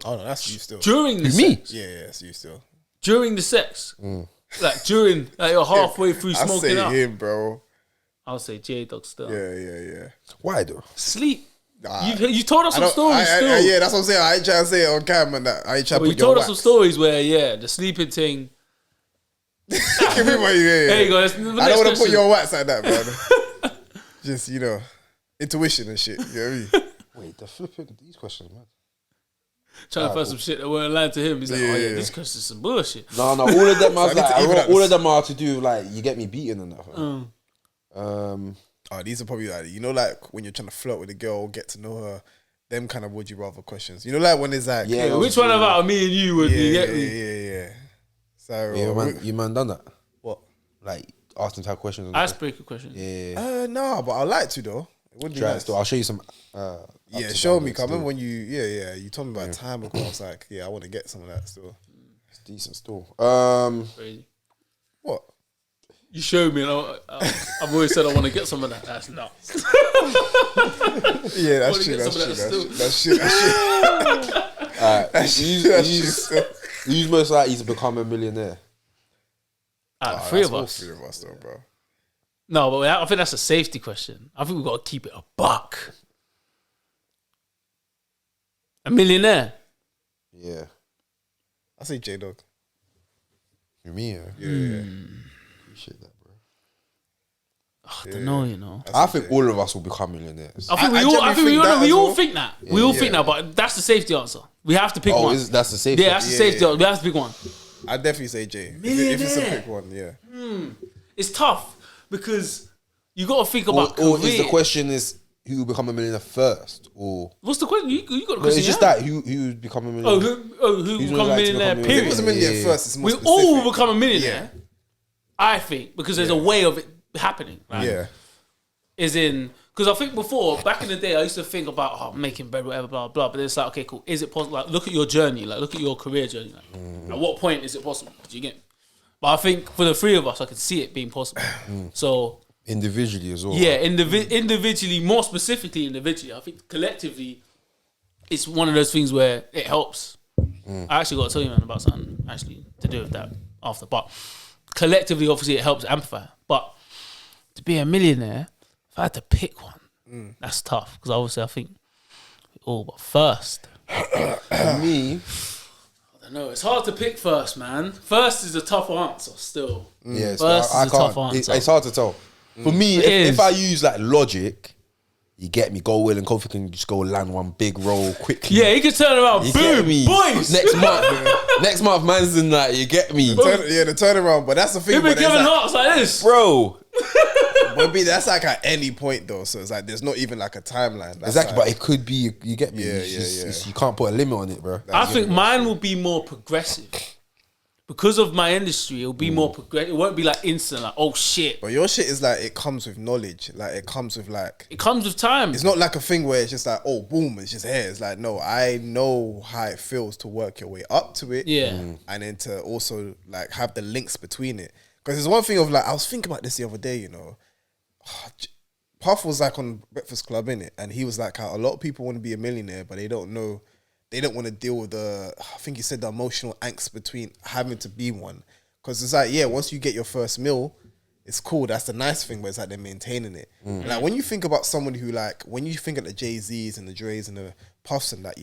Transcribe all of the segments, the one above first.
Oh no, that's you still. During the sex. Yeah, it's you still. During the sex. Like during, like you're halfway through smoking I up. say him, bro. I'll say J-Dog still. Yeah. Why though? Sleep. Nah, You told us some stories still. yeah, that's what I'm saying. I ain't trying to say it on camera. I ain't trying to put You told us some stories where, the sleeping thing. Give me my There you go. I don't want to put you on wax like that, man. Just, intuition and shit. You know what I mean? Wait, the flipping these questions, man. Trying to find some shit that weren't lying to him. He's like, this question is some bullshit. No, all of them all of them are to do like you get me beaten and that. These are probably like when you're trying to flirt with a girl, get to know her, them kind of would you rather questions. Like when it's like, which one about me and you would be? Get me? Yeah. So you man done that? What? Like asking type questions. Icebreaker questions. Yeah. No, but I'd like to though. It would be nice. I'll show you some. Show me. I remember when you told me about time ago. I was like, I want to get some of that still. It's decent still. Crazy. What? You showed me, and I've always said I want to get some of that. That's nuts. Yeah, that's true. That's true. Who's most likely to become a millionaire? Three of us. All 3 of us, though, bro. No, but I think that's a safety question. I think we've got to keep it a buck. A millionaire. Yeah. I say J-Dog. You mean? Yeah. Appreciate that, bro. I don't know, I think all of us will become millionaires. I think we all think that. We all think that, but that's the safety answer. We have to pick one. That's the safety. Yeah, that's the safety answer. We have to pick one. I'd definitely say J. If it's a pick one, yeah. It's tough because you got to think about or career. is the question is who will become a millionaire first, or what's the question? You got the no, question. it's just that who would become a millionaire? Who will become a millionaire? If it Period. was a millionaire first, it's more We specific. all will become a millionaire. I think because there's a way of it happening. Right? Is in because I think before back in the day I used to think about making bread, whatever, blah blah. But it's like, okay, cool. Is it possible? Like, look at your journey. Like, look at your career journey. Like, at what point is it possible? Do you get? But I think for the 3 of us, I can see it being possible. So individually as well. Yeah, individually, more specifically individually. I think collectively, it's one of those things where it helps. I actually got to tell you, man, about something actually to do with that after. But collectively, obviously, it helps amplify. But to be a millionaire, if I had to pick one, that's tough. Because obviously, I think, but first. For me... No, it's hard to pick first, man. First is a tough answer still. Yeah, first I is a can't. tough answer. It's hard to tell. For me, if I use like logic, you get me. Go Will and Kofi can just go land one big roll quickly. Yeah, he can turn around. You Boom, get me. boys. Next month, man's in that. You get me, The turnaround. But that's the thing. He'll be giving hearts like this, bro. But that's like at any point though, so it's like there's not even like a timeline. That's exactly, like, but it could be. You get me. You can't put a limit on it, bro. I think mine will be more progressive because of my industry. It'll be more progressive. It won't be like instant, like oh shit. But your shit is like it comes with knowledge. Like it comes with time. It's not like a thing where it's just like oh boom, it's just here. It's like no, I know how it feels to work your way up to it. Yeah, and then to also like have the links between it. Because there's one thing of like I was thinking about this the other day, Puff was like on Breakfast Club, innit? And he was like how a lot of people want to be a millionaire, but they don't want to deal with I think he said the emotional angst between having to be one. Because it's like, once you get your first meal, it's cool. That's the nice thing, but it's like they're maintaining it. Like when you think about someone who when you think of the Jay-Z's and the Dre's and the Puffs and that,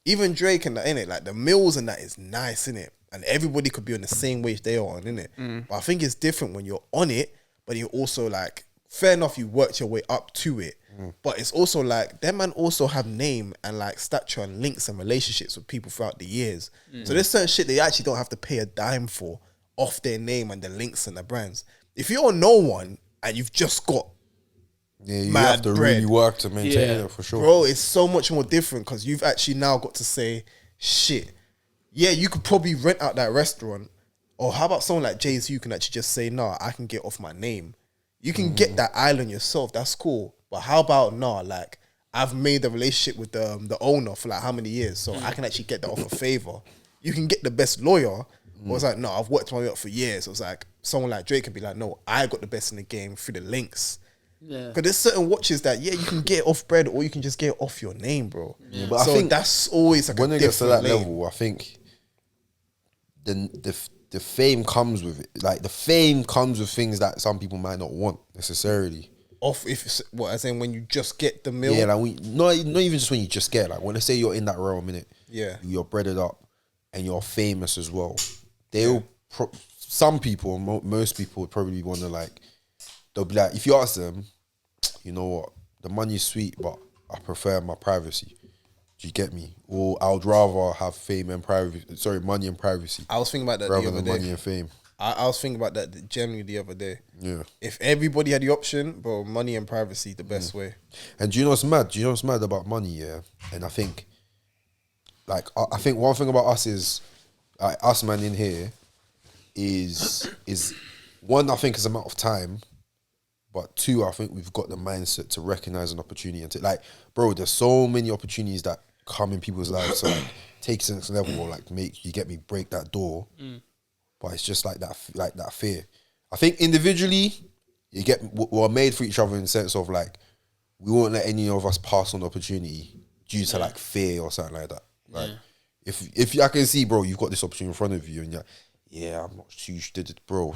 even Drake and that, innit? Like the meals and that is nice, innit? And everybody could be on the same wage they are on, innit? But I think it's different when you're on it, but you're also like, fair enough, you worked your way up to it. But it's also like, them man also have name and like stature and links and relationships with people throughout the years. So there's certain shit they actually don't have to pay a dime for off their name and the links and the brands. If you're no one and you've just got you mad have to bread, really work to maintain it for sure. Bro, it's so much more different because you've actually now got to say, shit, you could probably rent out that restaurant. Or how about someone like Jay-Z who can actually just say, nah, I can get off my name. You can get that island yourself. That's cool. But how about like I've made the relationship with the owner for like how many years, so I can actually get that off a favor. You can get the best lawyer. But it's like, no, I've worked my way up for years. So it's like someone like Drake can be like, no, I got the best in the game through the links. Yeah. Because there's certain watches that you can get off bread or you can just get off your name, bro. Yeah, but so I think that's always like when a it gets to that different level, I think the fame comes with it. Like the fame comes with things that some people might not want necessarily. Off if it's, what, as in when you just get the meal. Yeah, like not even just when you just get, like when they say you're in that realm, innit? Yeah. You're breaded up and you're famous as well. They'll some people, most people would probably want to like. They'll be like, if you ask them, you know what, the money's sweet, but I prefer my privacy. Do you get me? Or I would rather have fame and privacy. Sorry, money and privacy. I was thinking about that rather the other than day. money and fame. I was thinking about that generally the other day. Yeah. If everybody had the option, bro, money and privacy the best way. And do you know what's mad? Do you know what's mad about money? Yeah. And I think, like, I think one thing about us is, like, us man in here, is one, I think, is a matter of time. But two, I think we've got the mindset to recognize an opportunity and to, like, bro, there's so many opportunities that come in people's lives to like take it to the next level or like make you get me break that door. But it's just like that fear. I think individually, we're made for each other in the sense of like we won't let any of us pass on the opportunity due to like fear or something like that. Like if I can see, bro, you've got this opportunity in front of you and you're like, yeah, I'm not too did it, bro.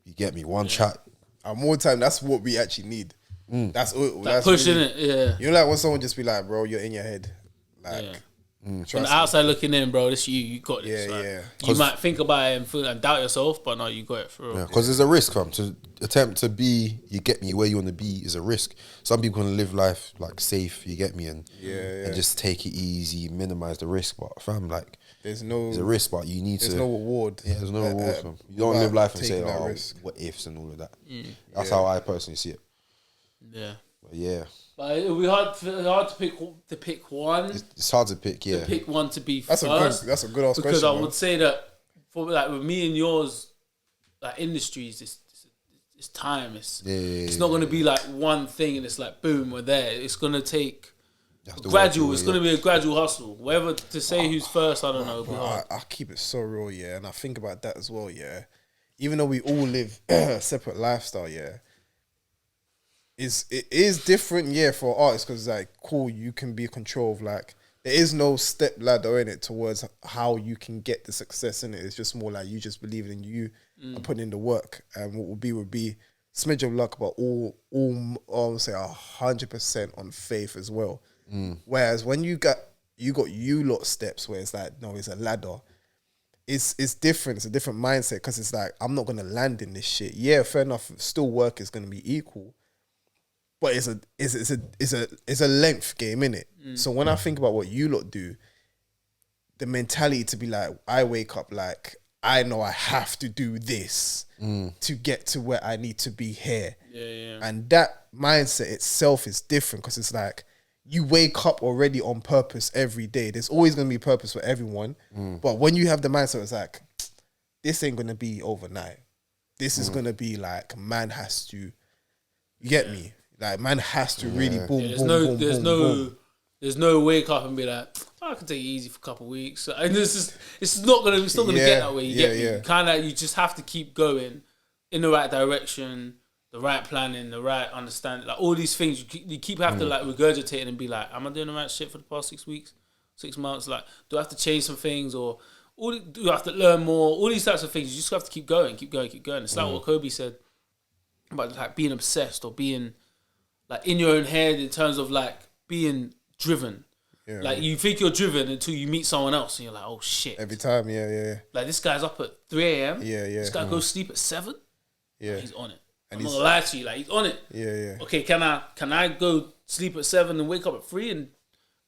You get me? One chat. And more time, that's what we actually need. That's pushing really, it, yeah. You know, like when someone just be like, bro, you're in your head. Like, From the outside looking in, bro, this you got this. Yeah, like, yeah. You might think about it and feel and doubt yourself, but no, you got it for real. Yeah, because there's a risk, fam. To attempt to be, you get me, where you want to be is a risk. Some people can live life like safe, you get me, and just take it easy, minimize the risk. But fam, like, there's a risk, but you need there's no reward. Yeah, there's no reward, fam. You don't live life and say, taking that oh, risk. what ifs and all of that. That's how I personally see it. Yeah. But yeah. But it would be hard to pick one. It's hard to pick, yeah. To pick one to be That's first. that's a good ask because question. I would say that for like with me and yours, like industries, it's time. It's not going to be like one thing and it's like boom, we're there. It's going to take gradual. It's going to be a gradual hustle. Whether to say who's first, I don't know. I keep it so real, yeah, and I think about that as well, yeah. Even though we all live separate lifestyle, yeah. It is different, yeah, for artists because like cool, you can be in control of like there is no step ladder in it towards how you can get the success in it. It's just more like you just believe in you and putting in the work, and what would be smidge of luck, but all say 100% on faith as well. Whereas when you got you lot steps where it's like no, it's a ladder. It's different. It's a different mindset because it's like I'm not gonna land in this shit. Yeah, fair enough. Still, work is gonna be equal. But it's a length game, innit? So when I think about what you lot do, the mentality to be like, I wake up like, I know I have to do this to get to where I need to be here. Yeah. And that mindset itself is different because it's like, you wake up already on purpose every day. There's always going to be purpose for everyone. But when you have the mindset, it's like, this ain't going to be overnight. This is going to be like, man has to, you get me? Like, man has to really boom, there's no wake up and be like, I can take it easy for a couple of weeks. And it's still gonna get that way. You get me? You just have to keep going in the right direction, the right planning, the right understanding. Like all these things, you keep have to like regurgitate and be like, am I doing the right shit for the past 6 weeks, 6 months? Like, do I have to change some things do I have to learn more? All these types of things, you just have to keep going. It's like what Kobe said about like being obsessed or being like in your own head in terms of like being driven. Yeah, like you think you're driven until you meet someone else and you're like, oh shit. Every time, yeah. Like this guy's up at 3 a.m. Yeah. This guy goes sleep at 7. Yeah. He's on it. I'm not gonna lie to you, like he's on it. Yeah. Okay, can I go sleep at 7 and wake up at 3 and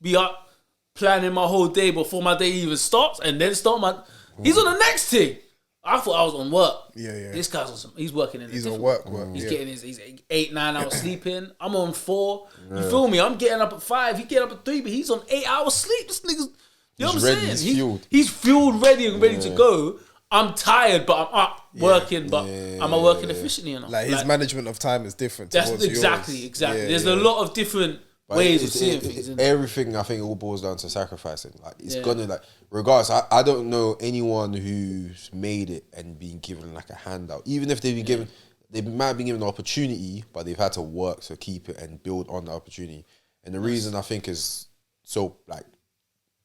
be up planning my whole day before my day even starts and then start my he's on the next thing. I thought I was on work. Yeah. This guy's he's working in he's on work. He's getting his 8-9 hours sleeping. I'm on 4. You feel me? I'm getting up at 5. He getting up at 3, but he's on 8 hours sleep. This nigga's, you know what I'm saying? He's fueled. He's fueled, ready to go. I'm tired, but I'm up working. But am I working efficiently enough? Like his management of time is different. That's exactly. There's a lot of different ways of seeing things. Everything, I think, it all boils down to sacrificing. Like it's gonna like, regardless. I don't know anyone who's made it and been given like a handout. Even if they've been given, they might have been given the opportunity, but they've had to work to keep it and build on the opportunity. And the reason I think is so like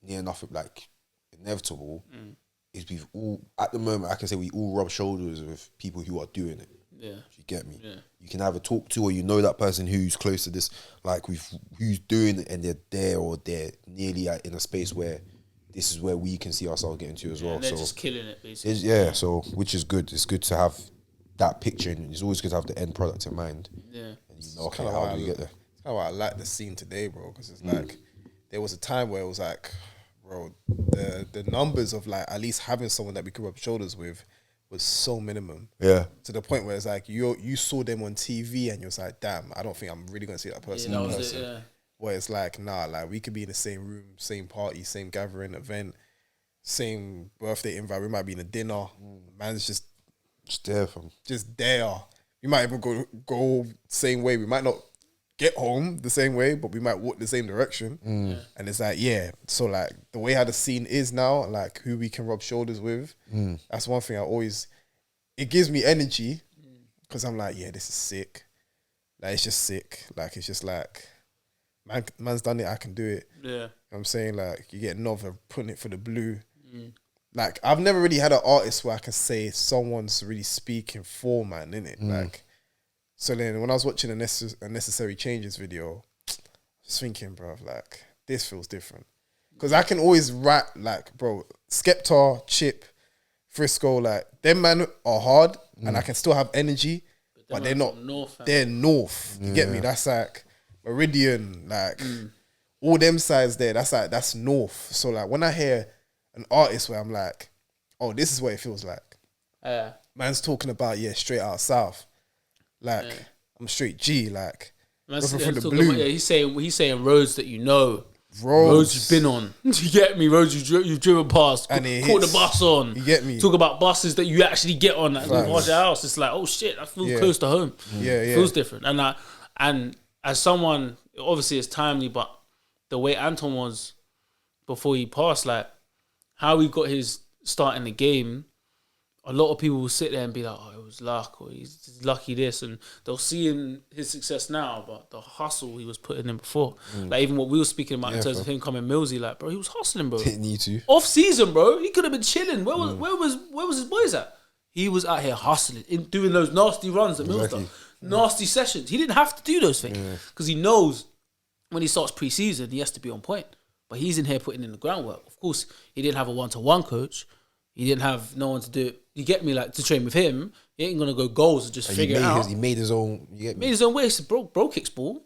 near enough like inevitable is we've all at the moment I can say we all rub shoulders with people who are doing it. Yeah, you get me. Yeah. You can either talk to or you know that person who's close to this, like who's doing it and they're there or they're nearly in a space where this is where we can see ourselves getting to as well. And they're so just killing it basically. yeah, so which is good. It's good to have that picture, and it's always good to have the end product in mind. Yeah, And you know, okay, kinda how why do we I- get there? That's kind of why I like the scene today, bro. Because it's like there was a time where it was like, bro, the numbers of like at least having someone that we could rub shoulders with was so minimum. Yeah, To the point where it's like you saw them on TV and you're like, damn, I don't think I'm really gonna see that person. yeah, that in was person. it. Yeah, Where it's like, nah, like we could be in the same room, same party, same gathering, event, same birthday invite. We might be in a dinner. Man's just there from there. We might even go same way. We might not get home the same way, but we might walk the same direction. And it's like, yeah. So like the way how the scene is now, like who we can rub shoulders with, that's one thing it gives me energy because I'm like, yeah, this is sick. Like it's just sick. Like it's just like, man's done it, I can do it. yeah. You know what I'm saying? Like you get Nova putting it for the blue. Like I've never really had an artist where I can say someone's really speaking for man, innit? Like so then when I was watching a Necessary Changes video, just thinking, bro, like this feels different. Cause I can always rap like, bro, Skepta, Chip, Frisco, like them man are hard and I can still have energy, but they're not north. they're north. You get me? That's like Meridian, like all them sides there, that's north. So like when I hear an artist where I'm like, oh, this is what it feels like. Man's talking about, straight out south. Like I'm straight G, like looking for the blue. He's saying roads that you know. Roads you've been on. You get me? Roads you've driven past. And Caught the bus on. You get me? Talk about buses that you actually get on that go past your house. It's like, oh shit, I feel close to home. It feels different. And as someone, obviously it's timely, but the way Anton was before he passed, like how he got his start in the game, a lot of people will sit there and be like, oh, it was luck, or he's lucky this, and they'll see in his success now, but the hustle he was putting in before. Like even what we were speaking about in terms of him coming Millsy, like, bro, he was hustling, bro. didn't need to. Off season, bro, he could have been chilling. Where was his boys at? He was out here hustling, doing those nasty runs at Millstar, nasty sessions. He didn't have to do those things because he knows when he starts pre-season, he has to be on point. But he's in here putting in the groundwork. Of course, he didn't have a one-to-one coach. He didn't have no one to do it. You get me? Like to train with him, he ain't gonna go goals and just figure it out. He made his own. You get me? Made his own way. He said, bro kicks ball.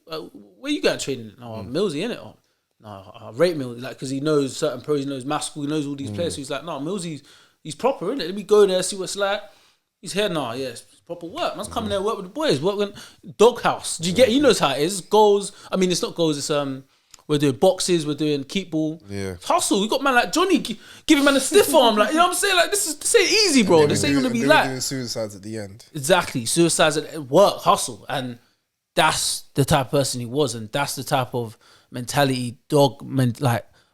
Where you going training? No, Millsy in it. Oh, no, I rate Millsy, like because he knows certain pros. He knows Maskell. He knows all these players. So he's like, no, Millsy, he's proper, innit? Let me go there, see what's like. He's here now. It's proper work. Man's coming there, work with the boys. Work with doghouse. Do you get? He knows how it is. Goals. I mean, it's not goals. It's we're doing boxes. We're doing keep ball. Yeah. Hustle. We got man like Jonny giving man a stiff arm. Like you know what I'm saying. Like this ain't easy, bro. This ain't gonna be like doing suicides at the end. Exactly. Suicides at work, hustle, and that's the type of person he was, and that's the type of mentality,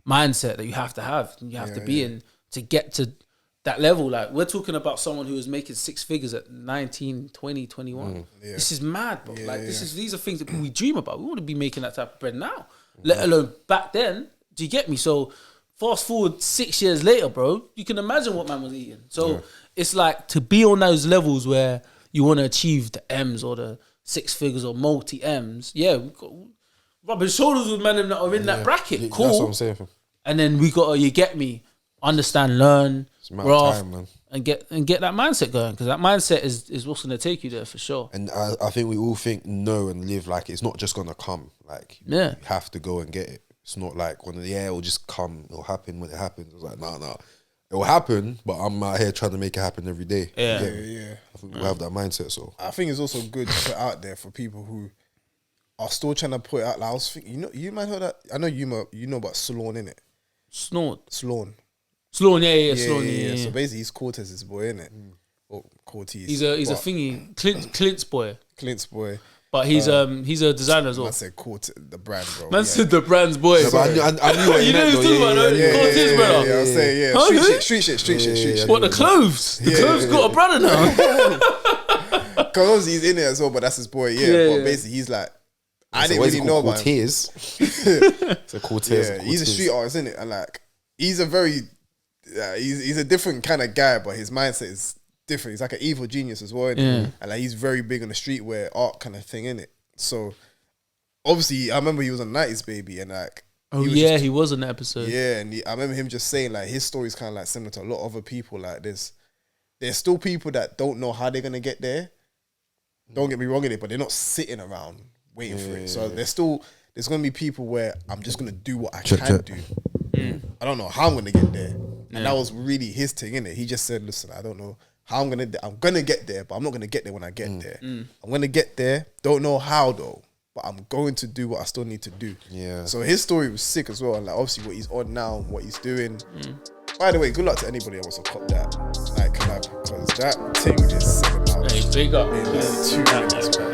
mindset that you have to have. And you have to be in to get to that level. Like we're talking about someone who was making six figures at 19, 20, 21. This is mad, bro. These are things that we dream about. We want to be making that type of bread now, let alone back then. Do you get me? So fast forward 6 years later, bro, you can imagine what man was eating. So it's like to be on those levels where you want to achieve the M's or the six figures or multi M's. Yeah, we got rubbing shoulders with men that are in that bracket. Cool. That's what I'm saying. And then we got you get me, understand, learn, graft, time, man. and get that mindset going, because that mindset is what's going to take you there for sure. And I think we all think know and live like it's not just gonna come. Like you have to go and get it. It's not like it will just come. It'll happen when it happens. It's like no. It will happen, but I'm out here trying to make it happen every day. Yeah. I think we have that mindset. So I think it's also good to put out there for people who are still trying to put it out. Like I was thinking, you might heard that. I know you know about Sloan, innit? Sloan, Sloan, yeah. So basically, he's Cortez's boy, innit? Or Cortez. He's a thingy, Clint's boy. Clint's boy. But he's a designer as well. I said the brand, bro. Man said the brand's boy. No, but I knew what you know who's talking about, Cortez, brother. Yeah, I say, yeah. Huh? Street shit. What, the clothes? The clothes got a brother now. Cause obviously he's in it as well, but that's his boy. Yeah, Yeah, but yeah. basically he's like, I So didn't what is really it know called? about him. Cortez. It's a Cortez. Yeah, he's a street artist, isn't it? And like, he's a very, he's a different kind of guy, but his mindset is different. He's like an evil genius as well, innit? Yeah. And like, he's very big on the streetwear art kind of thing, innit? So obviously, I remember he was on 90s Baby, and like, Oh he was yeah, just- he was in the episode. yeah, and I remember him just saying like his story is kind of like similar to a lot of other people. Like, there's still people that don't know how they're gonna get there. Don't get me wrong in it, but they're not sitting around waiting for it. So there's gonna be people where I'm just gonna do what I can do. I don't know how I'm gonna get there, and that was really his thing, innit? He just said, "Listen, I don't know how I'm gonna get there, but I'm not gonna get there when I get there. I'm gonna get there. Don't know how though, but I'm going to do what I still need to do." Yeah. So his story was sick as well, and like obviously what he's on now, what he's doing. By the way, good luck to anybody that wants to cop that like collab, because that thing is 7 hours. Hey, big up. In like 2 minutes, man.